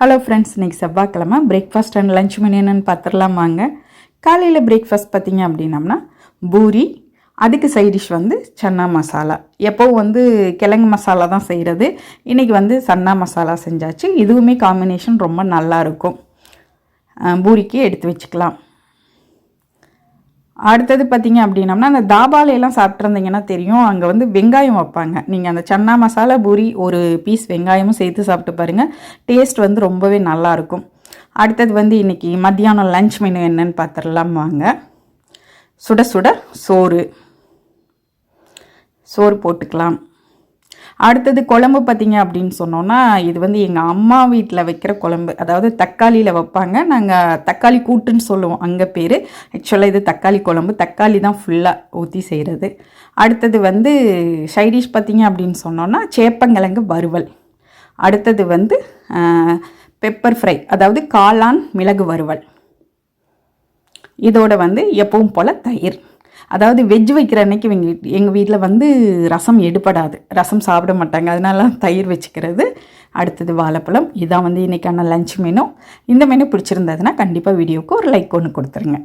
Hello friends, இன்றைக்கி செவ்வாய்க்கிழமை breakfast and lunch menu என்னென்னு பார்த்துடலாம் வாங்க. காலையில் பிரேக்ஃபாஸ்ட் பார்த்திங்க அப்படின்னம்னா பூரி, அதுக்கு சைட் டிஷ் வந்து சன்னா மசாலா. எப்போவும் கிழங்கு மசாலா தான் செய்கிறது. இன்றைக்கி சன்னா மசாலா செஞ்சாச்சு. இதுவுமே காம்பினேஷன் ரொம்ப நல்லாயிருக்கும். பூரிக்கு எடுத்து வச்சுக்கலாம். அடுத்தது பார்த்திங்க அப்படின்னம்னா, அந்த தாபாலையெல்லாம் சாப்பிட்ருந்தீங்கன்னா தெரியும், அங்கே வெங்காயம் வைப்பாங்க. நீங்கள் அந்த சன்னா மசாலா பூரி ஒரு பீஸ் வெங்காயமும் சேர்த்து சாப்பிட்டு பாருங்கள். டேஸ்ட் ரொம்பவே நல்லாயிருக்கும். அடுத்தது இன்றைக்கி மத்தியானம் லஞ்ச் மெனு என்னன்னு பார்த்துடலாம் வாங்க. சுட சுட சோறு போட்டுக்கலாம். அடுத்தது குழம்பு பார்த்திங்க அப்படின்னு சொன்னோன்னா, இது எங்கள் அம்மா வீட்டில் வைக்கிற குழம்பு. அதாவது தக்காளியில் வைப்பாங்க. நாங்கள் தக்காளி கூட்டுன்னு சொல்லுவோம் அங்கே பேர். ஆக்சுவலாக இது தக்காளி குழம்பு. தக்காளி தான் ஃபுல்லாக ஊற்றி செய்கிறது. அடுத்தது சைடிஷ் பார்த்திங்க அப்படின்னு சொன்னோன்னா சேப்பங்கிழங்கு வறுவல். அடுத்தது பெப்பர் ஃப்ரை, அதாவது காளான் மிளகு வறுவல். இதோட எப்பவும் போல் தயிர். அதாவது வெஜ் வைக்கிற அன்னைக்கு எங்கள் வீட்டில் ரசம் எடுப்படாது, ரசம் சாப்பிட மாட்டாங்க. அதனால தயிர் வச்சுக்கிறது. அடுத்தது வாழைப்பழம். இதான் இன்றைக்கான லஞ்ச் மெனு. இந்த மெனு பிடிச்சிருந்ததுன்னா கண்டிப்பாக வீடியோவுக்கு ஒரு லைக் ஒன்று கொடுத்துருங்க.